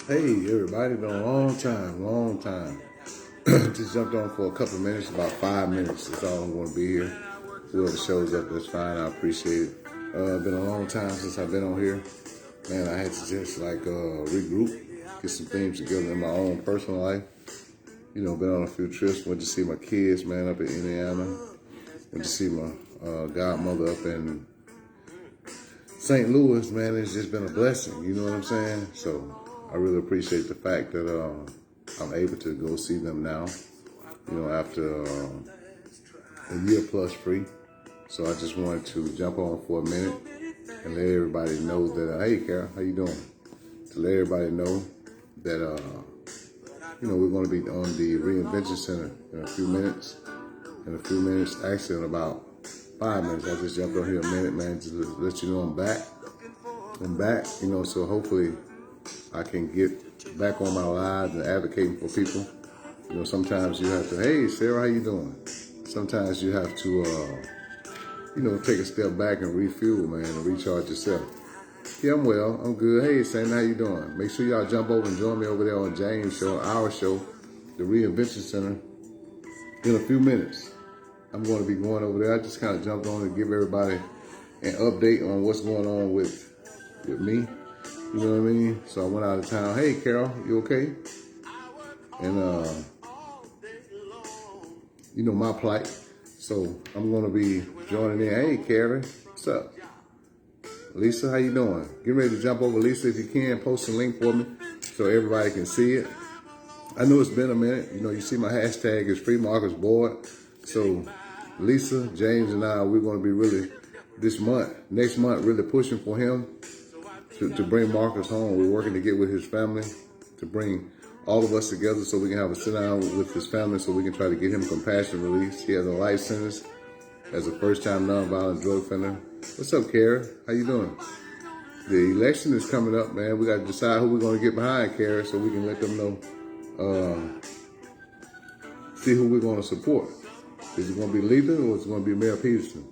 Hey everybody, been a long time. Just jumped on for a couple of minutes, about 5 minutes. That's all I'm going to be here. Whoever shows up, that's fine. I appreciate it. Been a long time since I've been on here. Man, I had to just regroup, get some things together in my own personal life. You know, been on a few trips. Went to see my kids, man, up in Indiana. Went to see my godmother up in St. Louis, man. It's just been a blessing. You know what I'm saying? So I really appreciate the fact that I'm able to go see them now, you know, after a year plus free. So I just wanted to jump on for a minute and let everybody know that, hey, Carol, how you doing? To let everybody know that, you know, we're going to be on the Reinvention Center in a few minutes. Actually in about 5 minutes. I just jumped on here a minute, man, just to let you know I'm back. You know, so hopefully I can get back on my lives and advocating for people. You know, sometimes you have to, hey, Sarah, how you doing? Sometimes you have to, you know, take a step back and refuel, man, and recharge yourself. Yeah, I'm well. I'm good. Hey, Santa, how you doing? Make sure y'all jump over and join me over there on James' show, our show, the Reinvention Center, in a few minutes. I'm going to be going over there. I just kind of jumped on to give everybody an update on what's going on with me. You know what I mean? So I went out of town. Hey, Carol, you okay? And, you know, my plight. So I'm going to be joining in. Hey, Carrie, what's up? Lisa, how you doing? Get ready to jump over. Lisa, if you can, post a link for me so everybody can see it. I know it's been a minute. You know, you see my hashtag is Free Marcus Board. So Lisa, James, and I, we're going to be really, next month, really pushing for him to bring Marcus home. We're working to get with his family to bring all of us together so we can have a sit down with his family so we can try to get him compassion release. He has a life sentence as a first-time nonviolent drug offender. What's up, Kara? How you doing? The election is coming up, man. We got to decide who we're going to get behind, Kara, so we can let them know, see who we're going to support. Is it going to be Letha or is it going to be Mayor Peterson?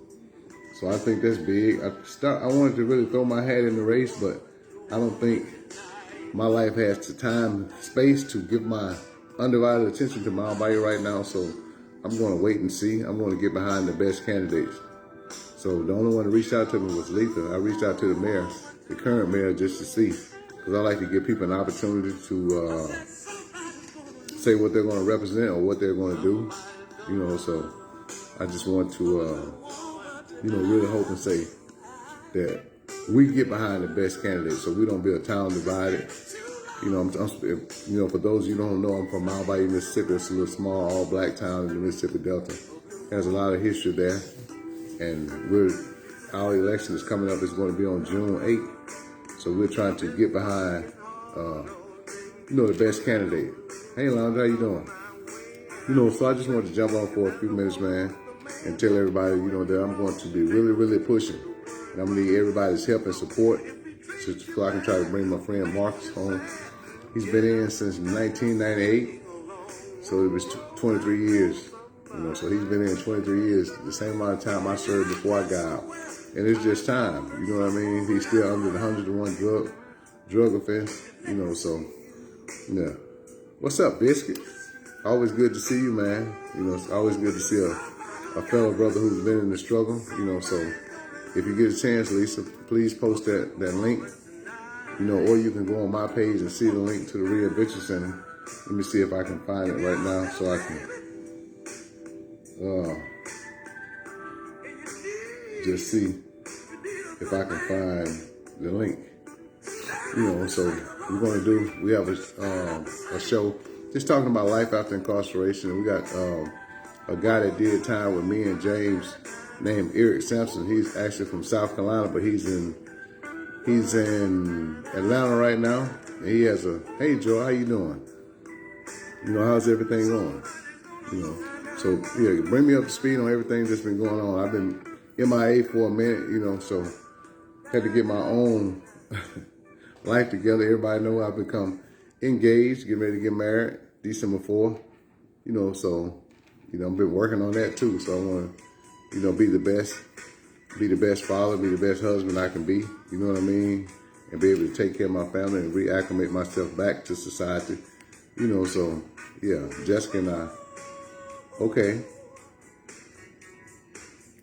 So I think that's big. I wanted to really throw my hat in the race, but I don't think my life has the time, space to give my undivided attention to my body right now. So I'm going to wait and see. I'm going to get behind the best candidates. So the only one that reached out to me was Letha. I reached out to the mayor, the current mayor, just to see, because I like to give people an opportunity to say what they're going to represent or what they're going to do. You know, so I just want to, you know, really hope and say that we get behind the best candidate so we don't be a town divided. You know, you know, for those of you who don't know, I'm from Mount Bayou, Mississippi. It's a little small, all-black town in the Mississippi Delta. There's a lot of history there. And our election is coming up. It's going to be on June 8th. So we're trying to get behind, you know, the best candidate. Hey, Lonzo, how you doing? You know, so I just wanted to jump on for a few minutes, man, and tell everybody, you know, that I'm going to be really, really pushing. And I'm going to need everybody's help and support so I can try to bring my friend Marcus home. He's been in since 1998, so it was 23 years. You know, so he's been in 23 years, the same amount of time I served before I got out. And it's just time, you know what I mean? He's still under the 101 drug offense, you know, so, yeah. What's up, Biscuit? Always good to see you, man. You know, it's always good to see a fellow brother who's been in the struggle, you know, so if you get a chance, Lisa, please post that link, you know, or you can go on my page and see the link to the Reinvention Center. Let me see if I can find it right now so I can just see if I can find the link. You know, so we have a show just talking about life after incarceration. And we got a guy that did time with me and James named Eric Sampson. He's actually from South Carolina, but he's in Atlanta right now. And he has hey Joe, how you doing? You know, how's everything going? You know. So, yeah, bring me up to speed on everything that's been going on. I've been MIA for a minute, you know, so had to get my own life together. Everybody know I've become engaged, getting ready to get married, December 4th. You know, so, you know, I've been working on that too. So I want to, you know, be the best father, be the best husband I can be. You know what I mean? and be able to take care of my family and reacclimate myself back to society. You know, so yeah, Jessica and I. Okay.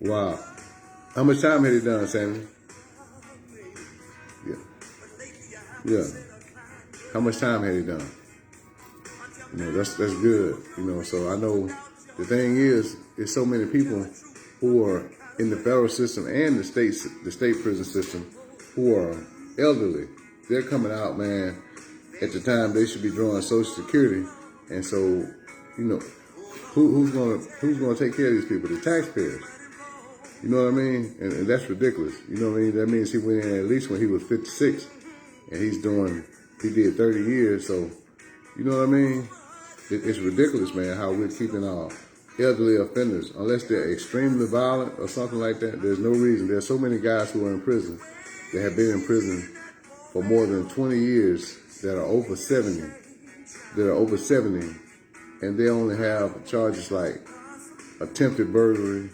Wow. How much time had he done, Sammy? Yeah. Yeah. How much time had he done? You know, that's good. You know, so I know the thing is so many people who are in the federal system and the state prison system who are elderly. They're coming out, man, at the time they should be drawing Social Security. And so, you know, who's gonna take care of these people? The taxpayers. You know what I mean? And that's ridiculous. You know what I mean? That means he went in at least when he was 56, and he did 30 years. So, you know what I mean? It's ridiculous, man, how we're keeping our elderly offenders. Unless they're extremely violent or something like that, there's no reason. There's so many guys who are in prison that have been in prison for more than 20 years that are over 70, and they only have charges like attempted burglary,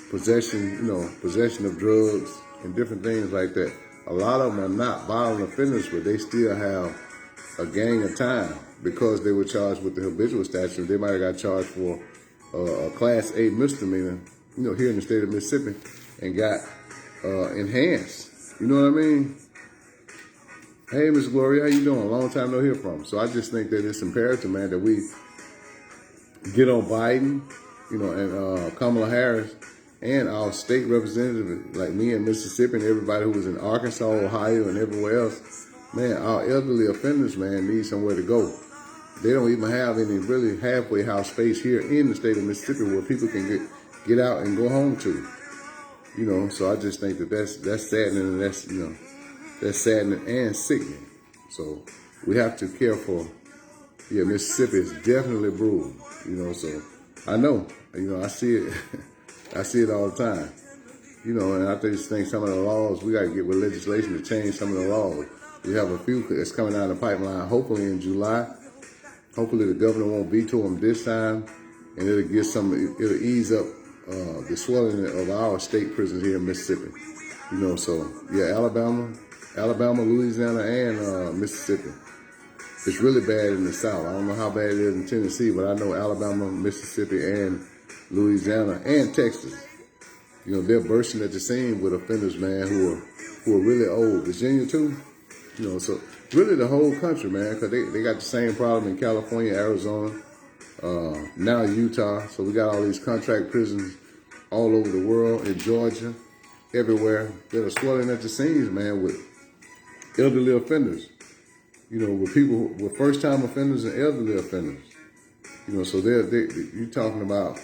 possession of drugs, and different things like that. A lot of them are not violent offenders, but they still have a gang of time because they were charged with the habitual statute. They might have got charged for a Class A misdemeanor, here in the state of Mississippi, and got enhanced. You know what I mean? Hey, Miss Gloria, how you doing? Long time no hear from. So I just think that it's imperative, man, that we get on Biden, and Kamala Harris, and our state representative, like me in Mississippi and everybody who was in Arkansas, Ohio, and everywhere else. Man, our elderly offenders, man, need somewhere to go. They don't even have any really halfway house space here in the state of Mississippi where people can get out and go home to. So I just think that that's saddening, and that's saddening and sickening. So we have to care for. Yeah, Mississippi is definitely brutal. So I know. I see it. I see it all the time. And I just think some of the laws, we got to get with legislation to change some of the laws. We have a few that's coming out of the pipeline, hopefully in July. Hopefully the governor won't veto them this time, and it'll ease up the swelling of our state prisons here in Mississippi. So yeah, Alabama, Louisiana, and Mississippi. It's really bad in the South. I don't know how bad it is in Tennessee, but I know Alabama, Mississippi, and Louisiana, and Texas. They're bursting at the seam with offenders, man, who are really old. Virginia too. So really the whole country, man, because they got the same problem in California, Arizona, now Utah. So we got all these contract prisons all over the world, in Georgia, everywhere, that are swelling at the seams, man, with elderly offenders. With people, with first-time offenders and elderly offenders. So you're talking about,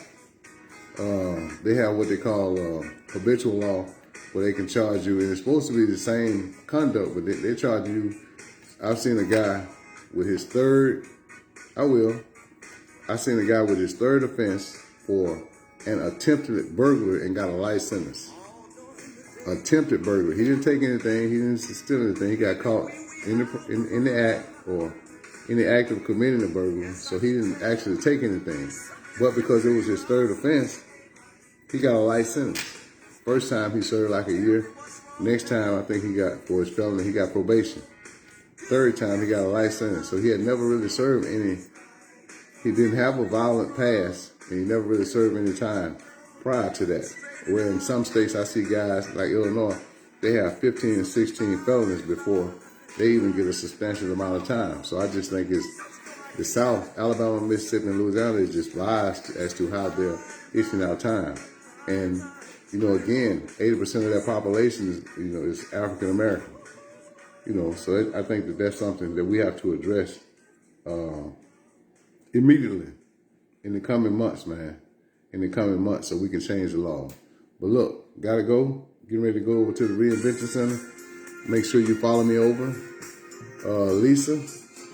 they have what they call habitual law, where they can charge you, and it's supposed to be the same conduct, but they charge you. I've seen a guy with his third offense for an attempted burglary and got a life sentence. Attempted burglary. He didn't take anything. He didn't steal anything. He got caught in the act, or in the act of committing a burglary. So he didn't actually take anything. But because it was his third offense, he got a life sentence. First time he served like a year. Next time, I think for his felony, he got probation. Third time, he got a life sentence. So he had never really served he didn't have a violent past, and he never really served any time prior to that. Where in some states, I see guys like Illinois, they have 15 and 16 felonies before they even get a substantial amount of time. So I just think it's the South, Alabama, Mississippi, and Louisiana is just biased as to how they're issuing out time. And again, 80% of their population is African American. So I think that's something that we have to address immediately in the coming months, man. In the coming months, so we can change the law. But look, gotta go. Getting ready to go over to the Reinvention Center. Make sure you follow me over. Lisa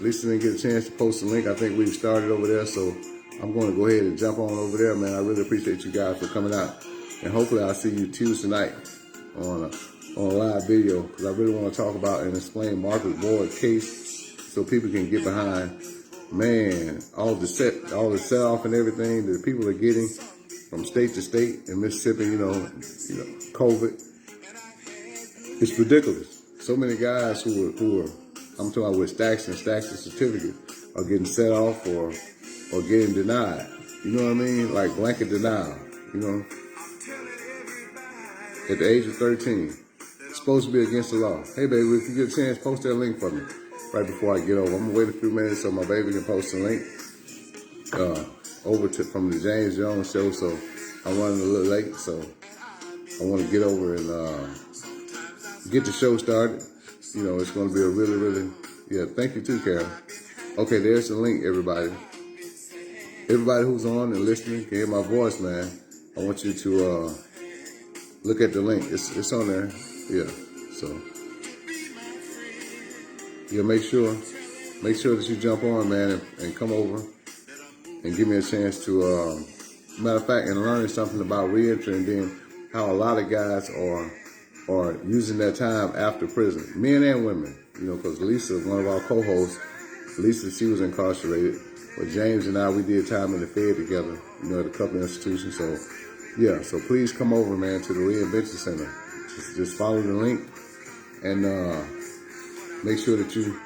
didn't get a chance to post the link. I think we've started over there, so I'm going to go ahead and jump on over there, man. I really appreciate you guys for coming out. And hopefully I'll see you Tuesday night on a live video, because I really want to talk about and explain Margaret Ward's case so people can get behind, man, all the set off and everything that people are getting from state to state in Mississippi, COVID. It's ridiculous. so many guys who are I'm talking about with stacks and stacks of certificates are getting set off or getting denied. You know what I mean? Like blanket denial. You know, at the age of 13, it's supposed to be against the law. Hey, baby, if you get a chance, post that link for me right before I get over. I'm gonna wait a few minutes so my baby can post the link over to from the James Jones show. So I'm running a little late, so I want to get over and get the show started. You know, it's going to be a really, yeah, thank you too, Carol. Okay, there's the link, everybody. Everybody who's on and listening can hear my voice, man. I want you to look at the link. It's on there. Yeah, so yeah, make sure that you jump on, man, and come over and give me a chance to, matter of fact, and learn something about reentry and then how a lot of guys are using their time after prison, men and women, you know, because Lisa, one of our co-hosts, Lisa, she was incarcerated, but James and I, we did time in the Fed together, you know, at a couple of institutions. So, yeah, so please come over, man, to the Reinvention Center. Just follow the link and make sure that you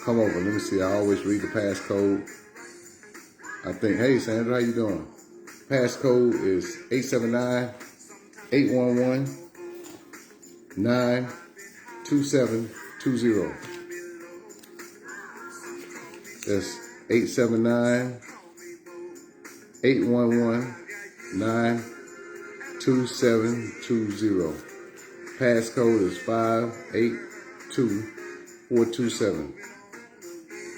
come over. Let me see, I always read the passcode. I think, hey, Sandra, how you doing? Passcode is 879-811-92720. That's 879-811-92720. Passcode is 582427.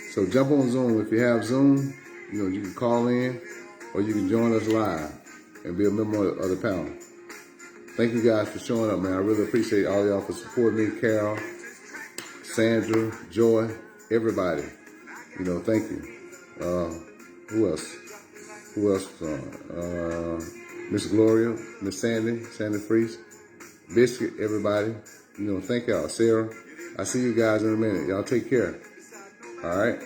So jump on Zoom. If you have Zoom, you know, you can call in or you can join us live and be a member of the panel. Thank you guys for showing up, man. I really appreciate all y'all for supporting me. Carol, Sandra, Joy, everybody. You know, thank you. Who else? Who else was on? Miss Gloria, Miss Sandy Freeze, Biscuit, everybody. You know, thank y'all. Sarah, I see you guys in a minute. Y'all take care. All right.